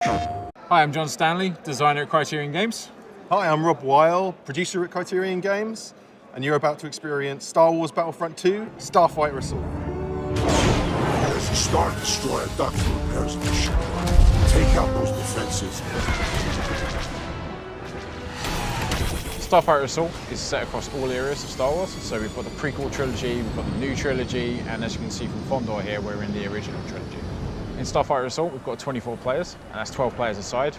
Hi, I'm John Stanley, designer at Criterion Games. Hi, I'm Rob Weil, producer at Criterion Games, and you're about to experience Star Wars Battlefront 2, Starfighter Assault. There's a Star Destroyer dock for repairs of the ship. Take out those defenses. Starfighter Assault is set across all areas of Star Wars. So we've got the prequel trilogy, we've got the new trilogy, and as you can see from Fondor here, we're in the original trilogy. In Starfighter Assault, we've got 24 players, and that's 12 players a side.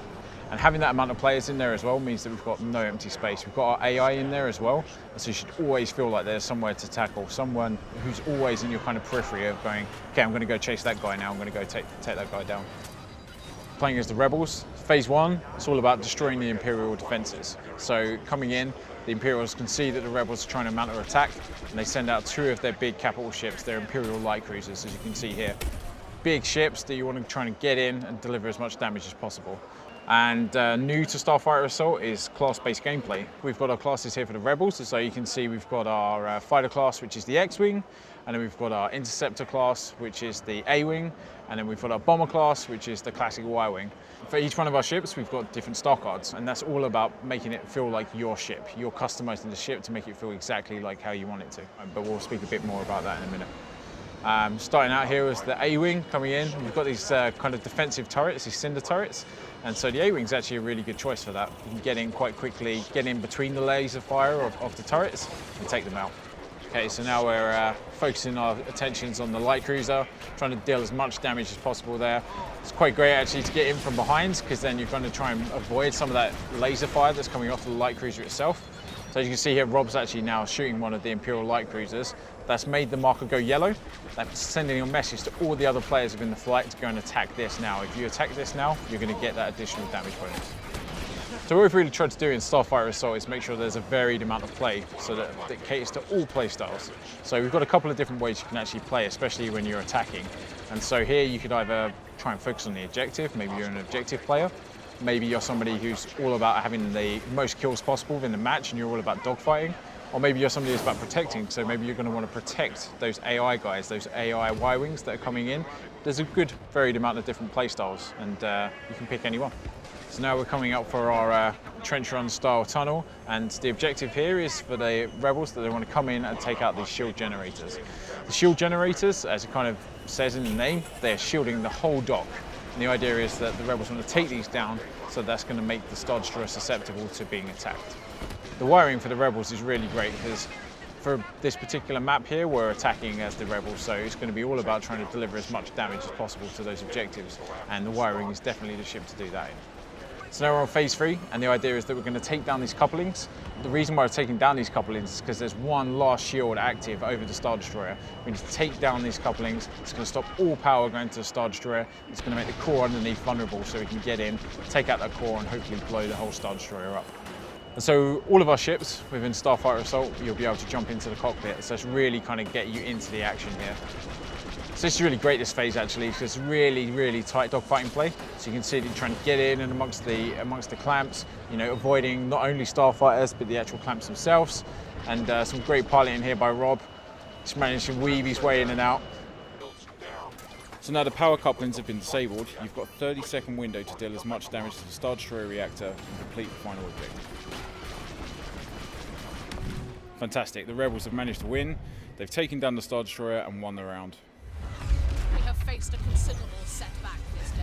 And having that amount of players in there as well means that we've got no empty space. We've got our AI in there as well, so you should always feel like there's somewhere to tackle, someone who's always in your kind of periphery of going, okay, I'm going to go chase that guy now, I'm going to go take that guy down. Playing as the Rebels, Phase 1, it's all about destroying the Imperial defences. So coming in, the Imperials can see that the Rebels are trying to mount an attack, and they send out 2 of their big capital ships, their Imperial light cruisers, as you can see here. Big ships that you want to try and get in and deliver as much damage as possible. And new to Starfighter Assault is class-based gameplay. We've got our classes here for the Rebels, so you can see we've got our fighter class, which is the X-Wing, and then we've got our interceptor class, which is the A-Wing, and then we've got our bomber class, which is the classic Y-Wing. For each one of our ships, we've got different star cards, and that's all about making it feel like your ship. You're customizing the ship to make it feel exactly like how you want it to. But we'll speak a bit more about that in a minute. Starting out here is the A-Wing coming in. We've got these kind of defensive turrets, these cinder turrets, and so the A-Wing is actually a really good choice for that. You can get in quite quickly, get in between the laser fire of the turrets and take them out. Okay, so now we're focusing our attentions on the light cruiser, trying to deal as much damage as possible there. It's quite great actually to get in from behind, because then you're going to try and avoid some of that laser fire that's coming off the light cruiser itself. So as you can see here, Rob's actually now shooting one of the Imperial light cruisers. That's made the marker go yellow. That's sending a message to all the other players within the flight to go and attack this now. If you attack this now, you're going to get that additional damage bonus. So what we've really tried to do in Starfighter Assault is make sure there's a varied amount of play so that it caters to all play styles. So we've got a couple of different ways you can actually play, especially when you're attacking. And so here you could either try and focus on the objective, maybe you're an objective player. Maybe you're somebody who's all about having the most kills possible within the match and you're all about dogfighting. Or maybe you're somebody who's about protecting, so maybe you're going to want to protect those AI guys, those AI Y-Wings that are coming in. There's a good varied amount of different play styles, and you can pick any one. So now we're coming up for our trench run style tunnel, and the objective here is for the Rebels that they want to come in and take out these shield generators. The shield generators, as it kind of says in the name, they're shielding the whole dock. And the idea is that the Rebels want to take these down, so that's going to make the Star Destroyer susceptible to being attacked. The wiring for the Rebels is really great because for this particular map here, we're attacking as the Rebels, so it's going to be all about trying to deliver as much damage as possible to those objectives, and the wiring is definitely the ship to do that in. So now we're on Phase 3, and the idea is that we're going to take down these couplings. The reason why we're taking down these couplings is because there's one last shield active over the Star Destroyer. We need to take down these couplings. It's going to stop all power going to the Star Destroyer. It's going to make the core underneath vulnerable so we can get in, take out that core, and hopefully blow the whole Star Destroyer up. And so all of our ships within Starfighter Assault, you'll be able to jump into the cockpit. So it's really kind of get you into the action here. So this is really great, this phase actually, because it's really, really tight dogfighting play. So you can see that you're trying to get in and amongst the clamps, you know, avoiding not only starfighters, but the actual clamps themselves. And some great piloting here by Rob. He's managed to weave his way in and out. So now the power couplings have been disabled, you've got a 30-second window to deal as much damage to the Star Destroyer reactor and complete the final objective. Fantastic, the Rebels have managed to win. They've taken down the Star Destroyer and won the round. We have faced a considerable setback this day.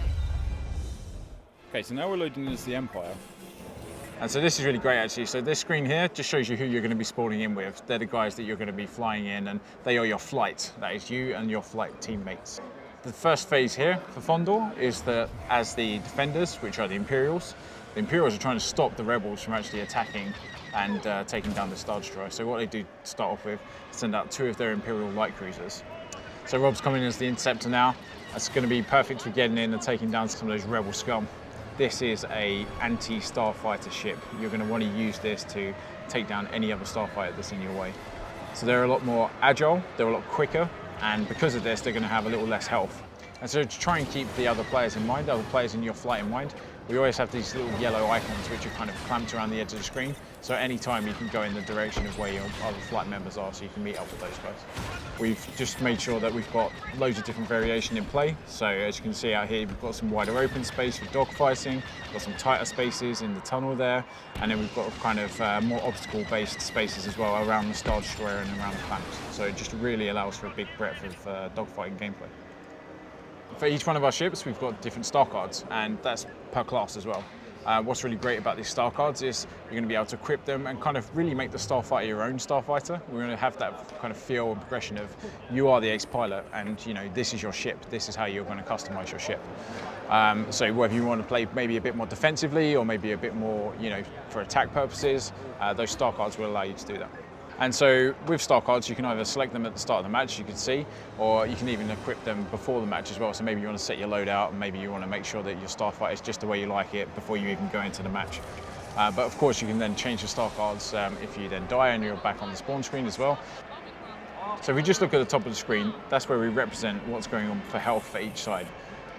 Okay, so now we're loading into the Empire. And so this is really great actually. So this screen here just shows you who you're going to be spawning in with. They're the guys that you're going to be flying in, and they are your flight. That is you and your flight teammates. The first phase here for Fondor is that as the defenders, which are the Imperials are trying to stop the Rebels from actually attacking and taking down the Star Destroyer. So what they do to start off with is send out 2 of their Imperial light cruisers. So Rob's coming in as the Interceptor now. That's going to be perfect for getting in and taking down some of those Rebel scum. This is a anti-starfighter ship. You're going to want to use this to take down any other starfighter that's in your way. So they're a lot more agile, they're a lot quicker, and because of this, they're going to have a little less health. And so to try and keep the other players in mind, other players in your flight in mind, we always have these little yellow icons which are kind of clamped around the edge of the screen. So at any time you can go in the direction of where your other flight members are, so you can meet up with those guys. We've just made sure that we've got loads of different variation in play. So as you can see out here, we've got some wider open space for dogfighting, got some tighter spaces in the tunnel there, and then we've got kind of more obstacle-based spaces as well around the Star Destroyer and around the planets. So it just really allows for a big breadth of dogfighting gameplay. For each one of our ships, we've got different star cards, and that's per class as well. What's really great about these star cards is you're going to be able to equip them and kind of really make the Starfighter your own Starfighter. We're going to have that kind of feel and progression of you are the ace pilot, and you know this is your ship. This is how you're going to customize your ship. So whether you want to play maybe a bit more defensively or maybe a bit more, you know, for attack purposes, those star cards will allow you to do that. And so with star cards, you can either select them at the start of the match, as you can see, or you can even equip them before the match as well. So maybe you want to set your load out, and maybe you want to make sure that your Starfighter is just the way you like it before you even go into the match. But of course, you can then change the star cards if you then die and you're back on the spawn screen as well. So if we just look at the top of the screen, that's where we represent what's going on for health for each side.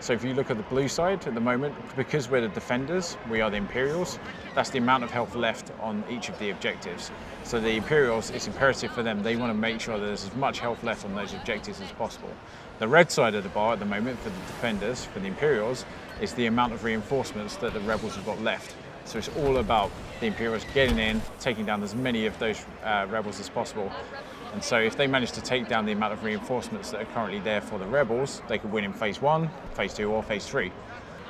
So if you look at the blue side at the moment, because we're the defenders, we are the Imperials, that's the amount of health left on each of the objectives. So the Imperials, it's imperative for them, they want to make sure that there's as much health left on those objectives as possible. The red side of the bar at the moment for the defenders, for the Imperials, is the amount of reinforcements that the rebels have got left. So it's all about the Imperials getting in, taking down as many of those rebels as possible. And so if they manage to take down the amount of reinforcements that are currently there for the rebels, they could win in phase 1, phase 2 or phase 3.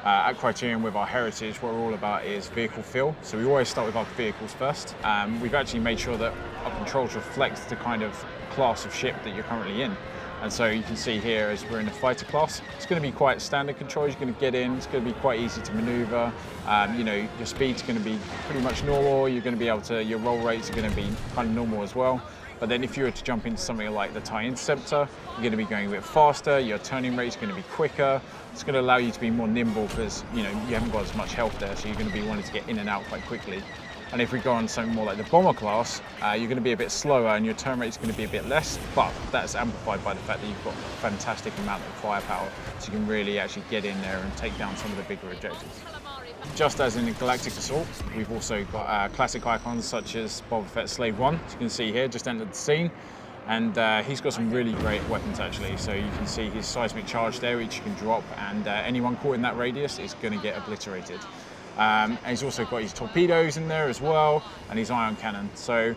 At Criterion with our heritage, what we're all about is vehicle feel. So we always start with our vehicles first. We've actually made sure that our controls reflect the kind of class of ship that you're currently in. And so you can see here as we're in the fighter class, it's going to be quite standard controls. You're going to get in, it's going to be quite easy to maneuver. You know, your speed's going to be pretty much normal. You're going to be able to, your roll rates are going to be kind of normal as well. But then if you were to jump into something like the TIE Interceptor, you're going to be going a bit faster, your turning rate is going to be quicker. It's going to allow you to be more nimble because, you know, you haven't got as much health there, so you're going to be wanting to get in and out quite quickly. And if we go on something more like the bomber class, you're going to be a bit slower and your turn rate is going to be a bit less, but that's amplified by the fact that you've got a fantastic amount of firepower, so you can really actually get in there and take down some of the bigger objectives. Just as in the Galactic Assault, we've also got classic icons such as Boba Fett Slave 1, as you can see here, just entered the scene. And he's got some really great weapons actually, so you can see his seismic charge there, which you can drop, and anyone caught in that radius is going to get obliterated. And he's also got his torpedoes in there as well, and his ion cannon. So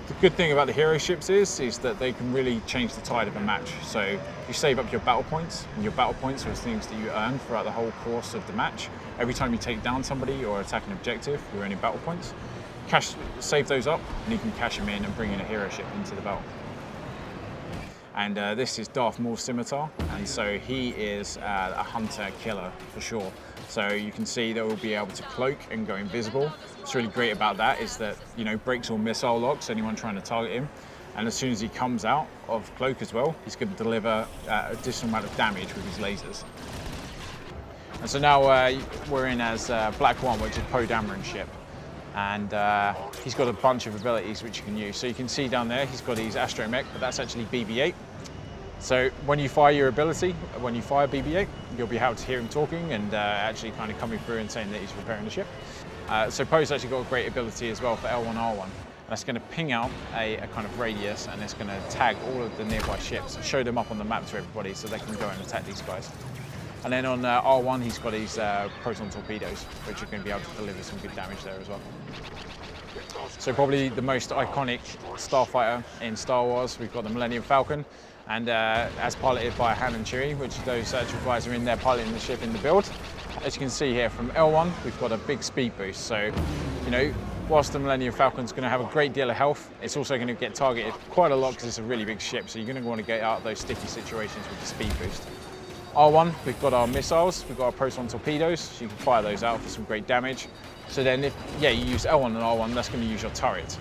the good thing about the hero ships is that they can really change the tide of a match. So you save up your battle points, and your battle points are things that you earn throughout the whole course of the match. Every time you take down somebody or attack an objective, you're earning battle points. Save those up, and you can cash them in and bring in a hero ship into the battle. And this is Darth Maul's scimitar, and so he is a hunter killer for sure. So you can see that we'll be able to cloak and go invisible. What's really great about that is that, you know, breaks all missile locks, anyone trying to target him. And as soon as he comes out of cloak as well, he's going to deliver additional amount of damage with his lasers. And so now we're in as Black One, which is Poe Dameron's ship. And he's got a bunch of abilities which you can use. So you can see down there, he's got his astromech, but that's actually BB-8. So when you fire your ability, when you fire BB-8, you'll be able to hear him talking and actually kind of coming through and saying that he's repairing the ship. So Poe's actually got a great ability as well for L1R1. That's going to ping out a kind of radius, and it's going to tag all of the nearby ships and show them up on the map to everybody so they can go and attack these guys. And then on R1, he's got his proton torpedoes, which are going to be able to deliver some good damage there as well. So probably the most iconic starfighter in Star Wars, we've got the Millennium Falcon, and as piloted by Han and Chewie, which those actual guys are in there piloting the ship in the build. As you can see here from L1, we've got a big speed boost. So, you know, whilst the Millennium Falcon's going to have a great deal of health, it's also going to get targeted quite a lot because it's a really big ship. So you're going to want to get out of those sticky situations with the speed boost. R1, we've got our missiles, we've got our proton torpedoes, so you can fire those out for some great damage. So then if, you use L1 and R1, that's going to use your turret,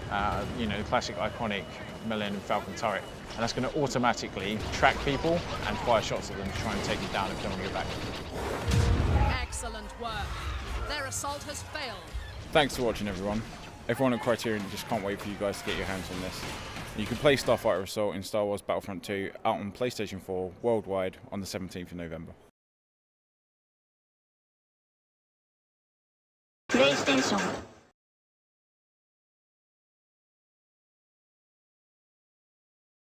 you know, the classic iconic Millennium Falcon turret. And that's going to automatically track people and fire shots at them to try and take you down if they're on your back. Excellent work. Their assault has failed. Thanks for watching, everyone. Everyone at Criterion just can't wait for you guys to get your hands on this. You can play Starfighter Assault in Star Wars Battlefront 2 out on PlayStation 4 worldwide on the 17th of November. 英雄。